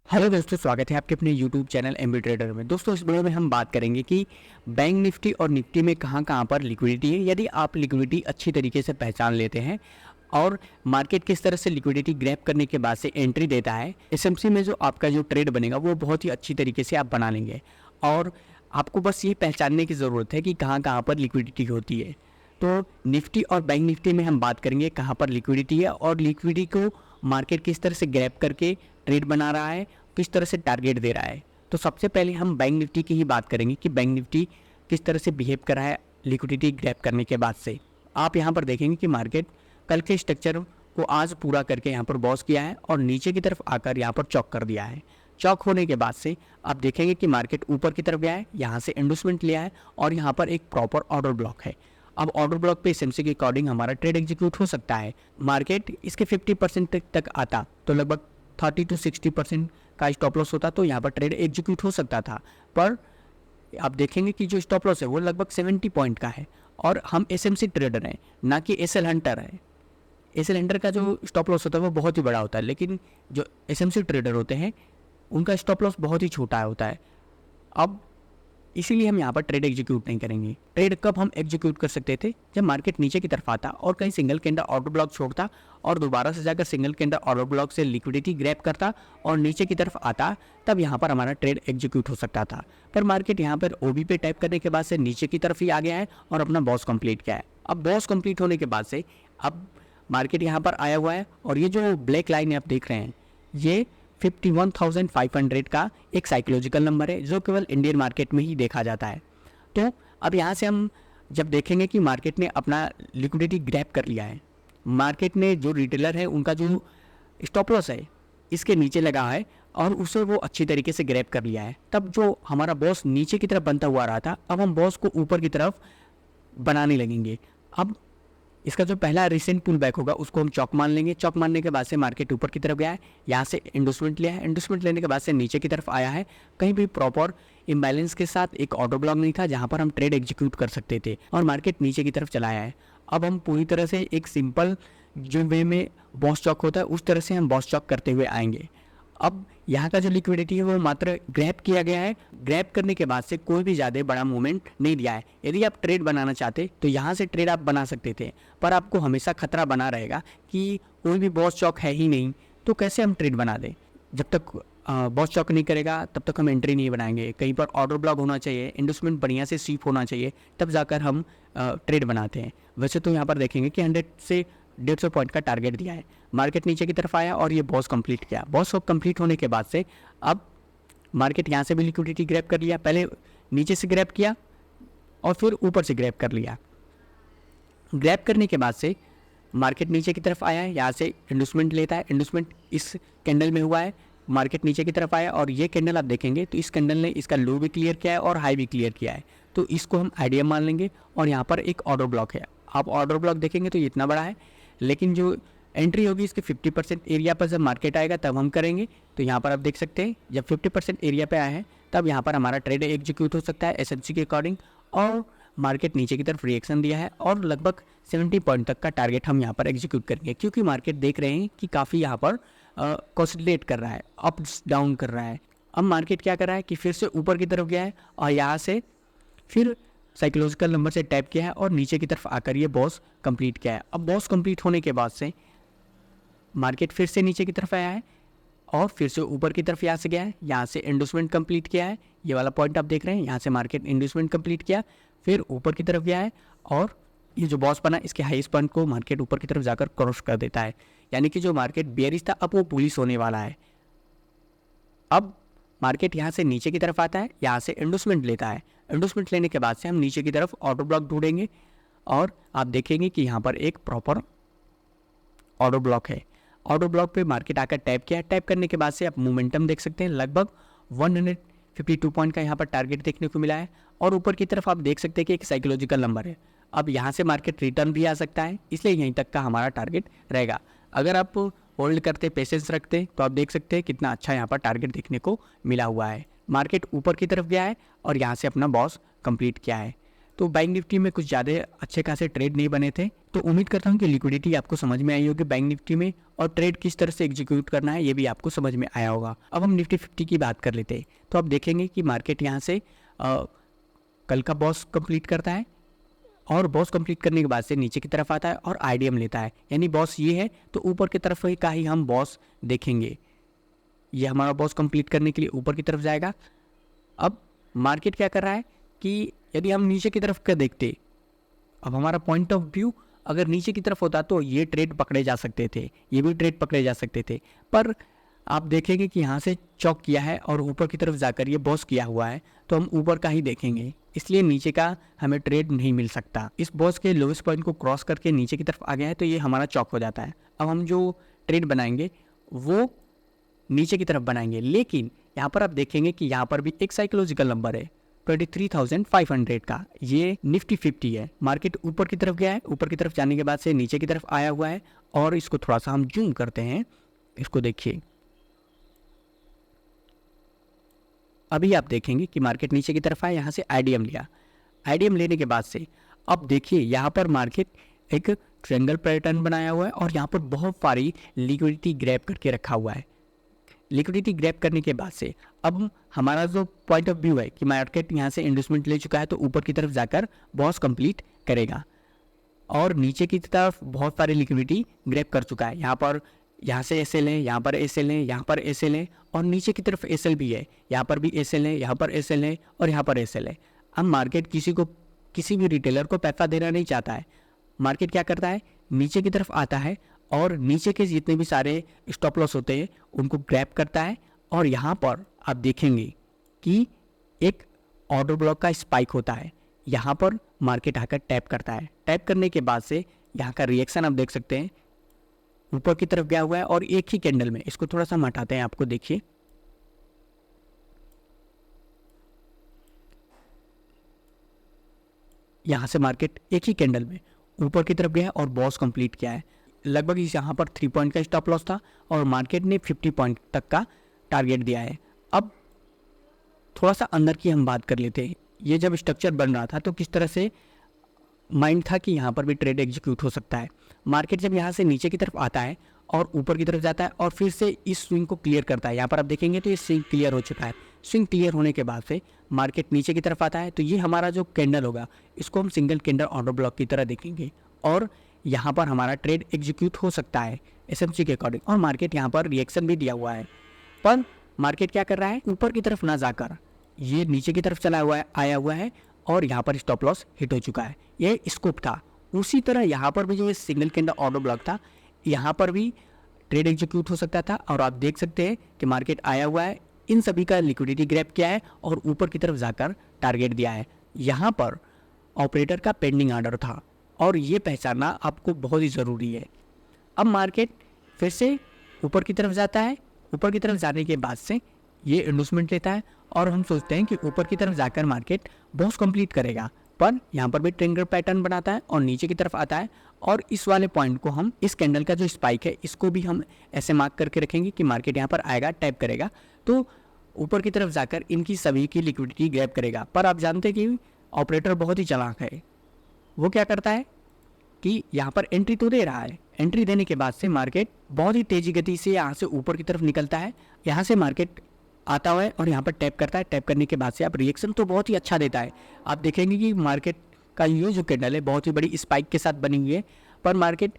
Hello दोस्तों, स्वागत है आपके अपने यूट्यूब चैनल एमबी ट्रेडर में। दोस्तों, इस वीडियो में हम बात करेंगे कि बैंक निफ्टी और निफ्टी में कहां पर लिक्विडिटी है। यदि आप लिक्विडिटी अच्छी तरीके से पहचान लेते हैं और मार्केट किस तरह से लिक्विडिटी ग्रैब करने के बाद से एंट्री देता है, एसएमसी में जो आपका जो ट्रेड बनेगा वो बहुत ही अच्छी तरीके से आप बना लेंगे। और आपको बस ये पहचानने की ज़रूरत है कि कहाँ पर लिक्विडिटी होती है। तो निफ्टी और बैंक निफ्टी में हम बात करेंगे कहाँ पर लिक्विडिटी है और लिक्विडिटी को मार्केट किस तरह से ग्रैब करके ट्रेड बना रहा है, किस तरह से टारगेट दे रहा है। तो सबसे पहले हम बैंक निफ्टी की ही बात करेंगे कि बैंक निफ्टी किस तरह से बिहेव कर रहा है लिक्विडिटी ग्रैब करने के बाद से। आप यहाँ पर देखेंगे कि मार्केट कल के स्ट्रक्चर को आज पूरा करके यहाँ पर बॉस किया है और नीचे की तरफ आकर यहाँ पर चौक कर दिया है। चौक होने के बाद से आप देखेंगे कि मार्केट ऊपर की तरफ गया है, यहाँ से इंडोसमेंट लिया है और यहाँ पर एक प्रॉपर ऑर्डर ब्लॉक है। अब ऑर्डर ब्लॉक पे एसएमसी के अकॉर्डिंग हमारा ट्रेड एग्जीक्यूट हो सकता है। मार्केट इसके 50% तक आता तो लगभग 30 to 60% का स्टॉप लॉस होता तो यहाँ पर ट्रेड एग्जीक्यूट हो सकता था। पर आप देखेंगे कि जो स्टॉप लॉस है वो लगभग 70 पॉइंट का है और हम एसएमसी ट्रेडर हैं, ना कि एसएल हंटर है। एसएल हंटर का जो स्टॉप लॉस होता है वो बहुत ही बड़ा होता है, लेकिन जो एसएमसी ट्रेडर होते हैं उनका स्टॉप लॉस बहुत ही छोटा होता है। अब इसीलिए हम यहाँ पर ट्रेड एग्जीक्यूट नहीं करेंगे। ट्रेड कब हम एग्जीक्यूट कर सकते थे? जब मार्केट नीचे की तरफ आता और कहीं सिंगल कैंडल ऑर्डर ब्लॉक छोड़ता और दोबारा से जाकर सिंगल कैंडल ऑर्डर ब्लॉक से लिक्विडिटी ग्रैब करता और नीचे की तरफ आता, तब यहाँ पर हमारा ट्रेड एग्जीक्यूट हो सकता था। पर मार्केट यहाँ पर ओबी पे टैप करने के बाद से नीचे की तरफ ही आ गया है और अपना बॉस कंप्लीट किया है। अब बॉस कंप्लीट होने के बाद से अब मार्केट यहाँ पर आया हुआ है और ये जो ब्लैक लाइन आप देख रहे हैं ये 51,500 का एक साइकोलॉजिकल नंबर है जो केवल इंडियन मार्केट में ही देखा जाता है। तो अब यहाँ से हम जब देखेंगे कि मार्केट ने अपना लिक्विडिटी ग्रैब कर लिया है, मार्केट ने जो रिटेलर है उनका जो स्टॉप लॉस है इसके नीचे लगा है और उसे वो अच्छी तरीके से ग्रैब कर लिया है, तब जो हमारा बॉस नीचे की तरफ बनता हुआ रहा था अब हम बॉस को ऊपर की तरफ बनाने लगेंगे। अब इसका जो पहला रिसेंट पुल बैक होगा उसको हम चौक मान लेंगे। चौक मानने के बाद से मार्केट ऊपर की तरफ गया है, यहाँ से इंडोसमेंट लिया है, इंडोसमेंट लेने के बाद से नीचे की तरफ आया है। कहीं भी प्रॉपर इम्बैलेंस के साथ एक ऑर्डर ब्लॉक नहीं था जहाँ पर हम ट्रेड एग्जीक्यूट कर सकते थे और मार्केट नीचे की तरफ चला आया है। अब हम पूरी तरह से एक सिंपल जो वे में बॉस चौक होता है उस तरह से हम बॉस चौक करते हुए आएंगे। अब यहाँ का जो लिक्विडिटी है वो मात्र ग्रैब किया गया है। ग्रैब करने के बाद से कोई भी ज़्यादा बड़ा मूवमेंट नहीं दिया है। यदि आप ट्रेड बनाना चाहते तो यहाँ से ट्रेड आप बना सकते थे, पर आपको हमेशा खतरा बना रहेगा कि कोई भी बॉस चौक है ही नहीं, तो कैसे हम ट्रेड बना दें। जब तक बॉस चौक नहीं करेगा तब तक हम एंट्री नहीं बनाएंगे। कहीं पर ऑर्डर ब्लॉक होना चाहिए, इंडोसमेंट बढ़िया से सीप होना चाहिए, तब जाकर हम ट्रेड बनाते हैं। वैसे तो यहाँ पर देखेंगे कि 100 से 150 पॉइंट का टारगेट दिया है। मार्केट नीचे की तरफ आया और ये बॉस कंप्लीट किया। बॉस कंप्लीट होने के बाद से अब मार्केट यहाँ से भी लिक्विडिटी ग्रैब कर लिया। पहले नीचे से ग्रैब किया और फिर ऊपर से ग्रैब कर लिया। ग्रैब करने के बाद से मार्केट नीचे की तरफ आया है, यहाँ से इंडोसमेंट लेता है। इंडोसमेंट इस कैंडल में हुआ है, मार्केट नीचे की तरफ आया और ये कैंडल आप देखेंगे तो इस कैंडल ने इसका लो भी क्लियर किया है और हाई भी क्लियर किया है, तो इसको हम आइडिया मान लेंगे। और यहाँ पर एक ऑर्डर ब्लॉक है, आप ऑर्डर ब्लॉक देखेंगे तो ये इतना बड़ा है, लेकिन जो एंट्री होगी इसके 50% एरिया पर जब मार्केट आएगा तब हम करेंगे। तो यहाँ पर आप देख सकते हैं जब 50% एरिया पे आया है तब यहाँ पर हमारा ट्रेड एग्जीक्यूट हो सकता है एसएमसी के अकॉर्डिंग। और मार्केट नीचे की तरफ रिएक्शन दिया है और लगभग 70 पॉइंट तक का टारगेट हम यहाँ पर एग्जीक्यूट करेंगे, क्योंकि मार्केट देख रहे हैं कि काफ़ी यहाँ पर कंसोलिडेट कर रहा है, अप्स डाउन कर रहा है। अब मार्केट क्या कर रहा है कि फिर से ऊपर की तरफ गया है और यहाँ से फिर साइकोलॉजिकल नंबर से टैप किया है और नीचे की तरफ आकर ये बॉस कंप्लीट किया है। अब बॉस कंप्लीट होने के बाद से मार्केट फिर से नीचे की तरफ आया है और फिर से ऊपर की तरफ यहाँ से गया है, यहाँ से इंडोसमेंट कंप्लीट किया है। ये वाला पॉइंट आप देख रहे हैं, यहाँ से मार्केट इंडोसमेंट कंप्लीट किया, फिर ऊपर की तरफ गया है और ये जो बॉस बना इसके हाईएस्ट पॉइंट को मार्केट ऊपर की तरफ जाकर क्रॉस कर देता है। यानी कि जो मार्केट बेयरिश था अब वो बुलिश होने वाला है। अब मार्केट यहाँ से नीचे की तरफ आता है, यहाँ से इंडोसमेंट लेता है। इंडोसमेंट लेने के बाद से हम नीचे की तरफ ऑर्डर ब्लॉक ढूंढेंगे और आप देखेंगे कि यहाँ पर एक प्रॉपर ऑर्डर ब्लॉक है। ऑर्डर ब्लॉक पे मार्केट आकर टैप किया, टैप करने के बाद से आप मोमेंटम देख सकते हैं, लगभग 152 पॉइंट का यहाँ पर टारगेट देखने को मिला है। और ऊपर की तरफ आप देख सकते हैं कि एक साइकोलॉजिकल नंबर है। अब यहाँ से मार्केट रिटर्न भी आ सकता है, इसलिए यहीं तक का हमारा टारगेट रहेगा। अगर आप होल्ड करते, पेशेंस रखते, तो आप देख सकते हैं कितना अच्छा यहाँ पर टारगेट देखने को मिला हुआ है। मार्केट ऊपर की तरफ गया है और यहाँ से अपना बॉस कंप्लीट किया है। तो बैंक निफ्टी में कुछ ज़्यादा अच्छे खासे ट्रेड नहीं बने थे। तो उम्मीद करता हूँ कि लिक्विडिटी आपको समझ में आई होगी बैंक निफ्टी में, और ट्रेड किस तरह से एग्जीक्यूट करना है ये भी आपको समझ में आया होगा। अब हम निफ्टी 50 की बात कर लेते हैं। तो आप देखेंगे कि मार्केट यहाँ से कल का बॉस कंप्लीट करता है, और बॉस कंप्लीट करने के बाद से नीचे की तरफ आता है और आईडीएम लेता है, यानी बॉस ये है तो ऊपर की तरफ का ही हम बॉस देखेंगे। ये हमारा बॉस कंप्लीट करने के लिए ऊपर की तरफ जाएगा। अब मार्केट क्या कर रहा है कि यदि हम नीचे की तरफ का देखते, अब हमारा पॉइंट ऑफ व्यू अगर नीचे की तरफ होता तो ये ट्रेड पकड़े जा सकते थे, ये भी ट्रेड पकड़े जा सकते थे, पर आप देखेंगे कि यहाँ से चौक किया है और ऊपर की तरफ जाकर ये बॉस किया हुआ है, तो हम ऊपर का ही देखेंगे, इसलिए नीचे का हमें ट्रेड नहीं मिल सकता। इस बॉस के लोएस्ट पॉइंट को क्रॉस करके नीचे की तरफ आ गया है तो ये हमारा चौक हो जाता है। अब हम जो ट्रेड बनाएंगे वो नीचे की तरफ बनाएंगे, लेकिन यहाँ पर आप देखेंगे कि यहाँ पर भी एक साइकोलॉजिकल नंबर है 23,500 का, ये निफ्टी 50 है। मार्केट ऊपर की तरफ गया है, ऊपर की तरफ जाने के बाद से नीचे की तरफ आया हुआ है, और इसको थोड़ा सा हम जूम करते हैं, इसको देखिए। अभी आप देखेंगे कि मार्केट नीचे की तरफ आया, यहाँ से आईडीएम लिया, आईडीएम लेने के बाद से अब देखिए यहाँ पर मार्केट एक ट्रायंगल पैटर्न बनाया हुआ है, और यहाँ पर बहुत सारी लिक्विडिटी ग्रैब करके रखा हुआ है। लिक्विडिटी ग्रैब करने के बाद से अब हमारा जो पॉइंट ऑफ व्यू है कि मार्केट यहाँ से इंडस्टमेंट ले चुका है तो ऊपर की तरफ जाकर बॉस कंप्लीट करेगा, और नीचे की तरफ बहुत सारी लिक्विडिटी ग्रैब कर चुका है। यहाँ पर यहाँ से एसएल है, यहाँ पर एसएल है, यहाँ पर एसएल है, और नीचे की तरफ एसएल भी है, यहाँ पर भी एसएल है, यहाँ पर एसएल है, और यहाँ पर एसएल है। अब मार्केट किसी भी रिटेलर को पैसा देना नहीं चाहता है। मार्केट क्या करता है, नीचे की तरफ आता है और नीचे के जितने भी सारे स्टॉप लॉस होते हैं उनको ग्रैब करता है, और यहाँ पर आप देखेंगे कि एक ऑर्डर ब्लॉक का स्पाइक होता है। यहाँ पर मार्केट आकर टैप करता है, टैप करने के बाद से यहाँ का रिएक्शन आप देख सकते हैं, ऊपर की तरफ गया हुआ है, और एक ही कैंडल में, इसको थोड़ा सा हम हटाते हैं, आपको देखिए यहाँ से मार्केट एक ही कैंडल में ऊपर की तरफ गया है और बॉस कंप्लीट किया है। लगभग इस यहाँ पर 3 पॉइंट का स्टॉप लॉस था, और मार्केट ने 50 पॉइंट तक का टारगेट दिया है। अब थोड़ा सा अंदर की हम बात कर लेते हैं। ये जब स्ट्रक्चर बन रहा था तो किस तरह से माइंड था कि यहाँ पर भी ट्रेड एग्जीक्यूट हो सकता है। मार्केट जब यहाँ से नीचे की तरफ आता है और ऊपर की तरफ जाता है और फिर से इस स्विंग को क्लियर करता है, यहाँ पर आप देखेंगे तो ये स्विंग क्लियर हो चुका है। स्विंग क्लियर होने के बाद से मार्केट नीचे की तरफ आता है, तो ये हमारा जो कैंडल होगा इसको हम सिंगल कैंडल ऑर्डर ब्लॉक की तरह देखेंगे, और यहाँ पर हमारा ट्रेड एग्जीक्यूट हो सकता है एसएमसी के अकॉर्डिंग। और मार्केट यहाँ पर रिएक्शन भी दिया हुआ है, पर मार्केट क्या कर रहा है, ऊपर की तरफ ना जाकर ये नीचे की तरफ चला हुआ है, आया हुआ है, और यहाँ पर स्टॉप लॉस हिट हो चुका है। ये स्कोप था। उसी तरह यहाँ पर भी जो सिंगल कैंडल ऑर्डर ब्लॉक था, यहाँ पर भी ट्रेड एग्जीक्यूट हो सकता था, और आप देख सकते हैं कि मार्केट आया हुआ है, इन सभी का लिक्विडिटी ग्रैब किया है और ऊपर की तरफ जाकर टारगेट दिया है। यहाँ पर ऑपरेटर का पेंडिंग ऑर्डर था, और ये पहचानना आपको बहुत ही ज़रूरी है। अब मार्केट फिर से ऊपर की तरफ जाता है, ऊपर की तरफ जाने के बाद से ये इंडोसमेंट लेता है, और हम सोचते हैं कि ऊपर की तरफ जाकर मार्केट बॉस कंप्लीट करेगा, पर यहाँ पर भी ट्रायंगल पैटर्न बनाता है और नीचे की तरफ आता है, और इस वाले पॉइंट को हम, इस कैंडल का जो स्पाइक है इसको भी हम ऐसे मार्क करके रखेंगे कि मार्केट यहाँ पर आएगा, टैप करेगा, तो ऊपर की तरफ जाकर इनकी सभी की लिक्विडिटी ग्रैब करेगा। पर आप जानते हैं कि ऑपरेटर बहुत ही चालाक है, वो क्या करता है कि यहाँ पर एंट्री तो दे रहा है, एंट्री देने के बाद से मार्केट बहुत ही तेजी गति से यहाँ से ऊपर की तरफ निकलता है, यहाँ से मार्केट आता हुआ है और यहाँ पर टैप करता है। टैप करने के बाद से आप रिएक्शन तो बहुत ही अच्छा देता है। आप देखेंगे कि मार्केट का ये जो कैंडल है बहुत ही बड़ी स्पाइक के साथ बनी हुई है, पर मार्केट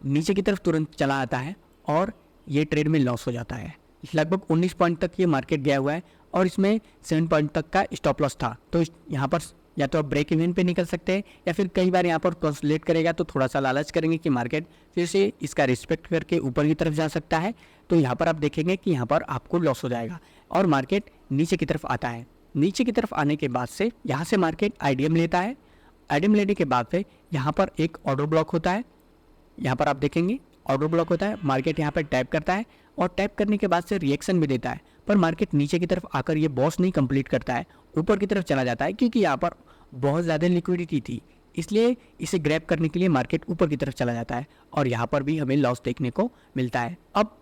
नीचे की तरफ तुरंत चला आता है और ये ट्रेड में लॉस हो जाता है। लगभग 19 पॉइंट तक ये मार्केट गया हुआ है, और इसमें 7 पॉइंट तक का स्टॉप लॉस था। तो यहाँ पर या तो आप ब्रेक इवन पे निकल सकते हैं, या फिर कई बार यहाँ पर कंसोलिडेट करेगा तो थोड़ा सा लालच करेंगे कि मार्केट फिर से इसका रिस्पेक्ट करके ऊपर की तरफ जा सकता है, तो यहाँ पर आप देखेंगे कि यहाँ पर आपको लॉस हो जाएगा और मार्केट नीचे की तरफ आता है। नीचे की तरफ आने के बाद से यहाँ से मार्केट आईडीएम लेता है। आईडीएम लेने के बाद से यहाँ पर एक ऑर्डर ब्लॉक होता है, यहाँ पर आप देखेंगे ऑर्डर ब्लॉक होता है। मार्केट यहाँ पर टैप करता है और टैप करने के बाद से रिएक्शन भी देता है, पर मार्केट नीचे की तरफ आकर ये बॉस नहीं कंप्लीट करता है, ऊपर की तरफ चला जाता है, क्योंकि यहाँ पर बहुत ज़्यादा लिक्विडिटी थी, इसलिए इसे ग्रैब करने के लिए मार्केट ऊपर की तरफ चला जाता है और यहाँ पर भी हमें लॉस देखने को मिलता है। अब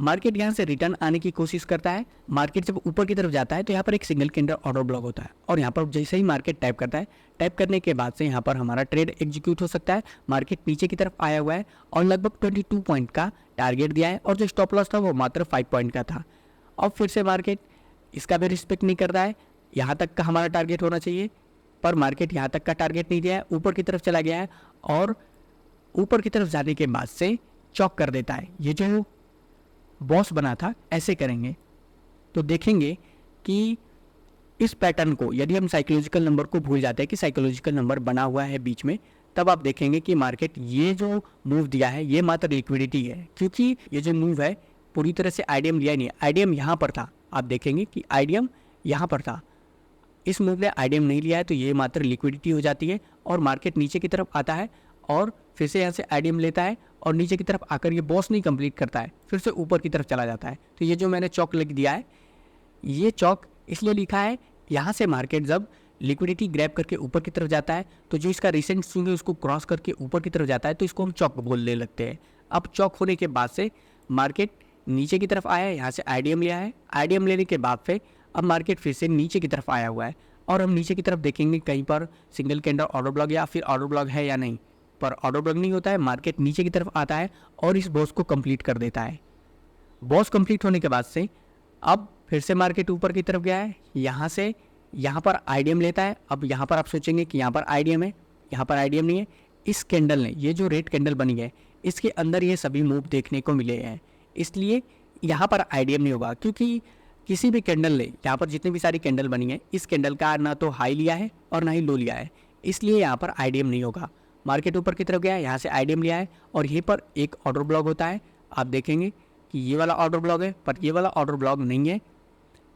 मार्केट यहाँ से रिटर्न आने की कोशिश करता है। मार्केट जब ऊपर की तरफ जाता है तो यहाँ पर एक सिंगल कैंडल ऑर्डर ब्लॉक होता है और यहाँ पर जैसे ही मार्केट टैप करता है, टैप करने के बाद से यहाँ पर हमारा ट्रेड एग्जीक्यूट हो सकता है। मार्केट नीचे की तरफ आया हुआ है और लगभग 22 पॉइंट का टारगेट दिया है और जो स्टॉप लॉस था वो मात्र 5 पॉइंट का था। अब फिर से मार्केट इसका भी रिस्पेक्ट नहीं कर रहा है। यहाँ तक का हमारा टारगेट होना चाहिए पर मार्केट यहाँ तक का टारगेट नहीं दिया है, ऊपर की तरफ चला गया है और ऊपर की तरफ जाने के बाद से चॉक कर देता है। ये जो बॉस बना था ऐसे करेंगे तो देखेंगे कि इस पैटर्न को यदि हम साइकोलॉजिकल नंबर को भूल जाते हैं कि साइकोलॉजिकल नंबर बना हुआ है बीच में, तब आप देखेंगे कि मार्केट ये जो मूव दिया है ये मात्र लिक्विडिटी है, क्योंकि ये जो मूव है पूरी तरह से आईडीएम लिया नहीं है। आईडीएम यहाँ पर था, आप देखेंगे कि आईडीएम यहाँ पर था, इस मूव ने आईडीएम नहीं लिया है तो ये मात्र लिक्विडिटी हो जाती है और मार्केट नीचे की तरफ आता है और फिर से यहाँ से आईडीएम लेता है और नीचे की तरफ आकर ये बॉस नहीं कंप्लीट करता है, फिर से ऊपर की तरफ चला जाता है। तो ये जो मैंने चौक लिख दिया है, ये चौक इसलिए लिखा है, यहाँ से मार्केट जब लिक्विडिटी ग्रैब करके ऊपर की तरफ जाता है तो जो इसका रिसेंट स्विंग है उसको क्रॉस करके ऊपर की तरफ जाता है तो इसको हम चौक बोलने लगते हैं। अब चौक होने के बाद से मार्केट नीचे की तरफ आया है, यहाँ से आईडीएम लिया है, आईडीएम लेने के बाद फिर अब मार्केट फिर से नीचे की तरफ आया हुआ है और हम नीचे की तरफ देखेंगे कहीं पर सिंगल कैंडल ऑर्डर ब्लॉक या फिर ऑर्डर ब्लॉक है या नहीं, पर ऑर्डर ब्लॉक नहीं होता है। मार्केट नीचे की तरफ आता है और इस बॉस को कंप्लीट कर देता है। बॉस कंप्लीट होने के बाद से अब फिर से मार्केट ऊपर की तरफ गया है, यहाँ से यहाँ पर आईडीएम लेता है। अब यहाँ पर आप सोचेंगे कि यहाँ पर आईडीएम है, यहाँ पर आईडीएम नहीं है। इस कैंडल ने, ये जो रेड कैंडल बनी है, इसके अंदर ये सभी मूव देखने को मिले हैं, इसलिए यहाँ पर आईडीएम नहीं होगा, क्योंकि किसी भी कैंडल ने, यहाँ पर जितनी भी सारी कैंडल बनी है, इस कैंडल का ना तो हाई लिया है और ना ही लो लिया है, इसलिए यहाँ पर आईडीएम नहीं होगा। मार्केट ऊपर की तरफ गया है, यहाँ से आईडीएम लिया है और यहीं पर एक ऑर्डर ब्लॉक होता है। आप देखेंगे कि ये वाला ऑर्डर ब्लॉक है पर ये वाला ऑर्डर ब्लॉक नहीं है,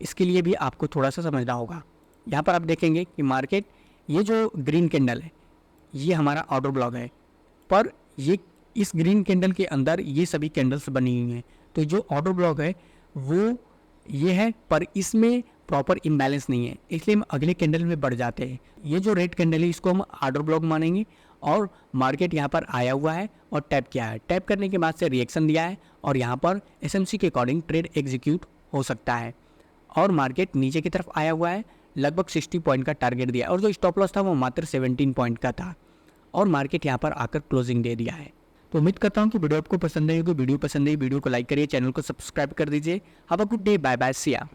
इसके लिए भी आपको थोड़ा सा समझना होगा। यहाँ पर आप देखेंगे कि मार्केट, ये जो ग्रीन कैंडल है ये हमारा ऑर्डर ब्लॉक है, पर ये इस ग्रीन कैंडल के अंदर ये सभी कैंडल्स बनी हुई हैं, तो जो ऑर्डर ब्लॉक है वो ये है पर इसमें प्रॉपर इम्बैलेंस नहीं है, इसलिए हम अगले कैंडल में बढ़ जाते हैं। ये जो रेड कैंडल है इसको हम ऑर्डर ब्लॉक मानेंगे और मार्केट यहाँ पर आया हुआ है और टैप किया है, टैप करने के बाद से रिएक्शन दिया है और यहाँ पर एसएमसी के अकॉर्डिंग ट्रेड एग्जीक्यूट हो सकता है और मार्केट नीचे की तरफ आया हुआ है, लगभग 60 पॉइंट का टारगेट दिया और जो स्टॉप लॉस था वो मात्र 17 पॉइंट का था और मार्केट यहाँ पर आकर क्लोजिंग दे दिया है। तो उम्मीद करता हूँ कि वीडियो आपको पसंद आई होगी। वीडियो पसंद आई, वीडियो को लाइक करिए, चैनल को सब्सक्राइब कर दीजिए। Have a good day, bye bye, see या।